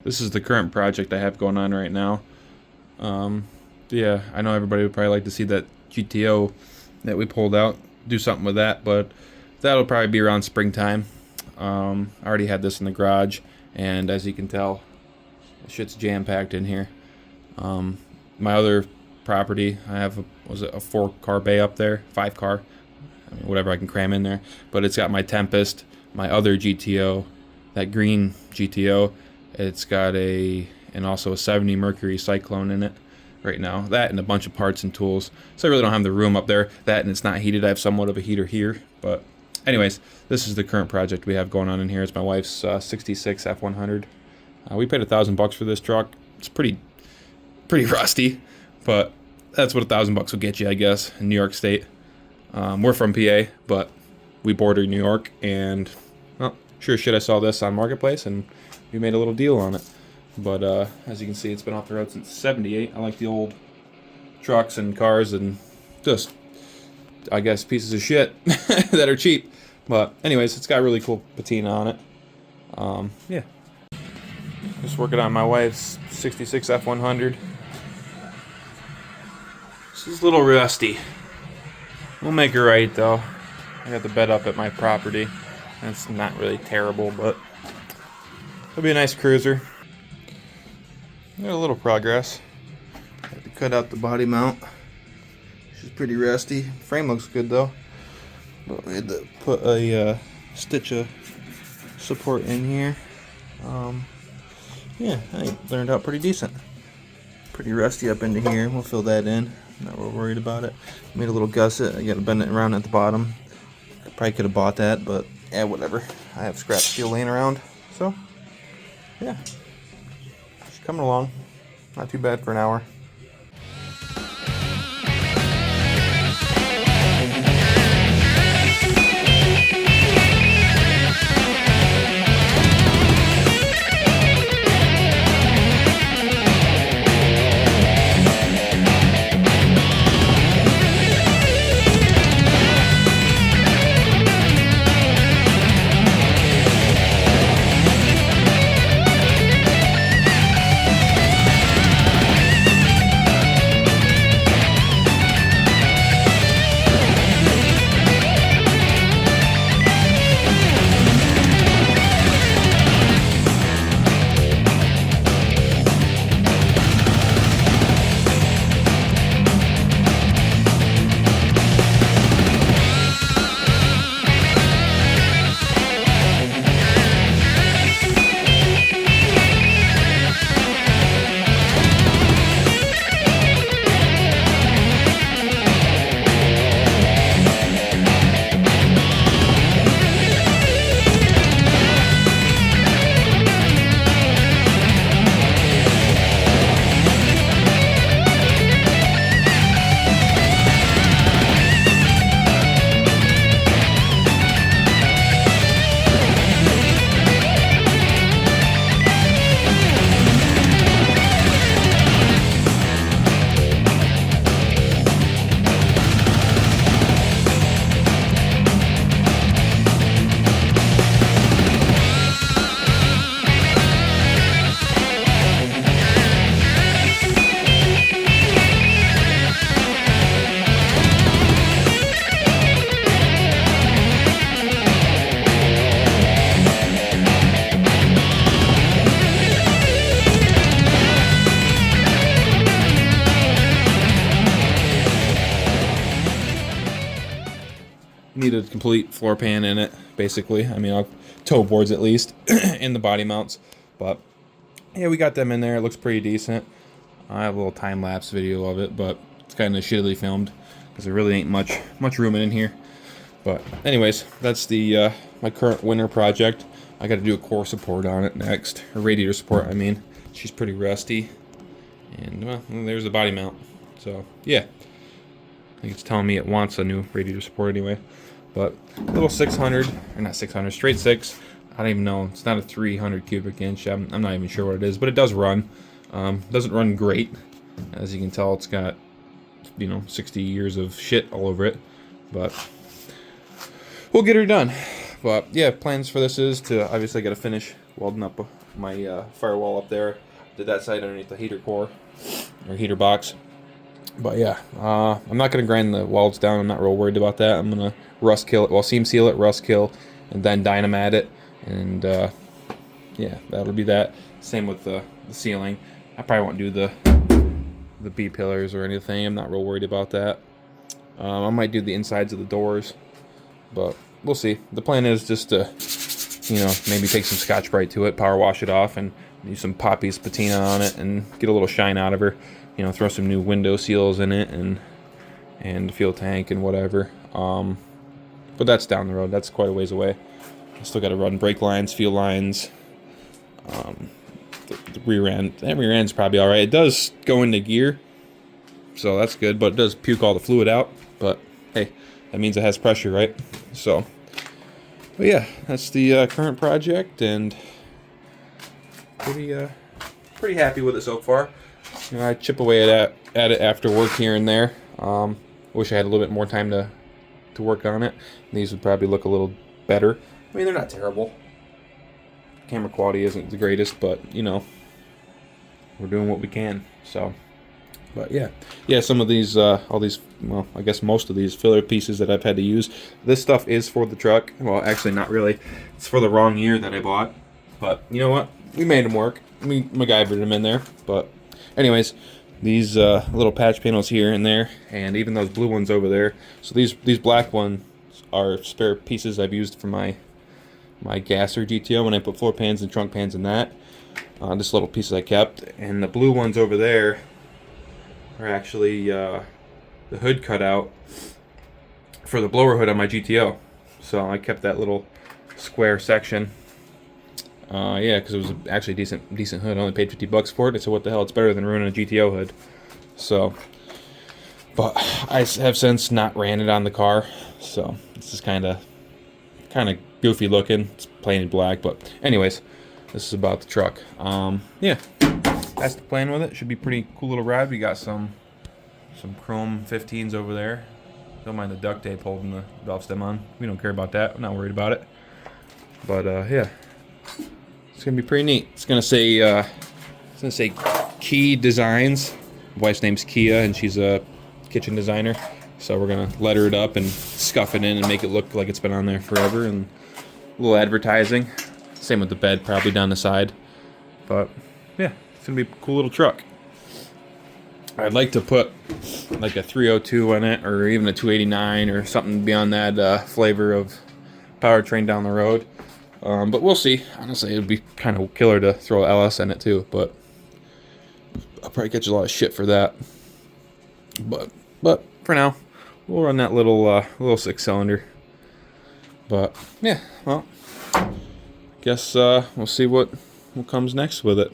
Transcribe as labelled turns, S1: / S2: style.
S1: this is the current project I have going on right now. Yeah, I know everybody would probably like to see that GTO that we pulled out, do something with that, but that'll probably be around springtime. I already had this in the garage, and as you can tell, shit's jam-packed in here. My other property, I have a 4-car bay up there, 5-car, I mean, whatever I can cram in there. But it's got my Tempest, my other GTO, that green GTO. It's got and also a 70 Mercury Cyclone in it right now. That and a bunch of parts and tools. So I really don't have the room up there. That and it's not heated. I have somewhat of a heater here. But anyways, this is the current project we have going on in here. It's my wife's 66 F100. We paid $1,000 for this truck. It's pretty rusty, but that's what $1,000 will get you, I guess, in New York State. We're from PA, but we border New York, and well, sure as shit I saw this on Marketplace, and we made a little deal on it. But as you can see, it's been off the road since '78. I like the old trucks and cars and just, I guess, pieces of shit that are cheap. But anyways, it's got really cool patina on it. Yeah. Just working on my wife's 66 F100. This is a little rusty. We'll make her right, though. I got the bed up at my property. That's not really terrible, but it'll be a nice cruiser. Got a little progress. Had to cut out the body mount. She's pretty rusty. Frame looks good, though. But we had to put a stitch of support in here. Yeah, I think it turned out pretty decent. Pretty rusty up into here. We'll fill that in. Not real worried about it. Made a little gusset. I got to bend it around at the bottom. Probably could have bought that, but yeah, whatever. I have scrap steel laying around. So, yeah. She's coming along. Not too bad for an hour. Need a complete floor pan in it, basically. I mean, toe boards at least, and the body mounts. But yeah, we got them in there. It looks pretty decent. I have a little time-lapse video of it, but it's kind of shittily filmed because there really ain't much room in here. But anyways, that's the my current winter project. I got to do a core support on it next, or radiator support. I mean, she's pretty rusty, and well, there's the body mount. So yeah, I think it's telling me it wants a new radiator support anyway. But a little 600, or not 600, straight 6. I don't even know. It's not a 300 cubic inch. I'm not even sure what it is, but it does run. Doesn't run great. As you can tell, it's got, 60 years of shit all over it. But we'll get her done. But yeah, plans for this is to obviously get a finish welding up my firewall up there. Did that side underneath the heater core or heater box. But yeah, I'm not going to grind the welds down. I'm not real worried about that. I'm going to rust kill it, well, seam seal it, rust kill, and then dynamat it. And yeah, that'll be that. Same with the ceiling. I probably won't do the B pillars or anything. I'm not real worried about that. I might do the insides of the doors, but we'll see. The plan is just to, you know, maybe take some Scotch-Brite to it, power wash it off, and use some Poppy's patina on it and get a little shine out of her. You know, throw some new window seals in it and fuel tank and whatever. But that's down the road. That's quite a ways away. I still got to run brake lines, fuel lines. The rear end. That rear end's probably all right. It does go into gear, so that's good. But it does puke all the fluid out. But hey, that means it has pressure, right? So, but yeah, that's the current project, and pretty happy with it so far. You know, I chip away at it after work here and there. Wish I had a little bit more time to work on it. These would probably look a little better. I mean, they're not terrible. Camera quality isn't the greatest, but you know, we're doing what we can. So, but yeah, some of these, all these, well, I guess most of these filler pieces that I've had to use. This stuff is for the truck. Well, actually, not really. It's for the wrong year that I bought. But you know what? We made them work. We MacGyvered them in there. But anyways, these little patch panels here and there, and even those blue ones over there. So these black ones are spare pieces I've used for my gasser GTO when I put floor pans and trunk pans in that. Just little pieces I kept, and the blue ones over there are actually the hood cutout for the blower hood on my GTO. So I kept that little square section. Yeah, because it was actually a decent hood. I only paid $50 for it. I said, what the hell? It's better than ruining a GTO hood. So, but I have since not ran it on the car. So this is kind of goofy looking. It's plain and black. But anyways, this is about the truck. Yeah, that's the plan with it. Should be pretty cool little ride. We got some chrome 15s over there. Don't mind the duct tape holding the valve stem on. We don't care about that. We're not worried about it. But yeah. It's gonna be pretty neat. It's gonna say Key Designs. My wife's name's Kia, and she's a kitchen designer. So we're gonna letter it up and scuff it in and make it look like it's been on there forever, and a little advertising. Same with the bed, probably down the side. But yeah, it's gonna be a cool little truck. I'd like to put like a 302 in it, or even a 289, or something beyond that flavor of powertrain down the road. But we'll see. Honestly, it would be kind of killer to throw LS in it too, but I'll probably catch a lot of shit for that. But for now, we'll run that little 6-cylinder. But yeah, well, guess we'll see what comes next with it.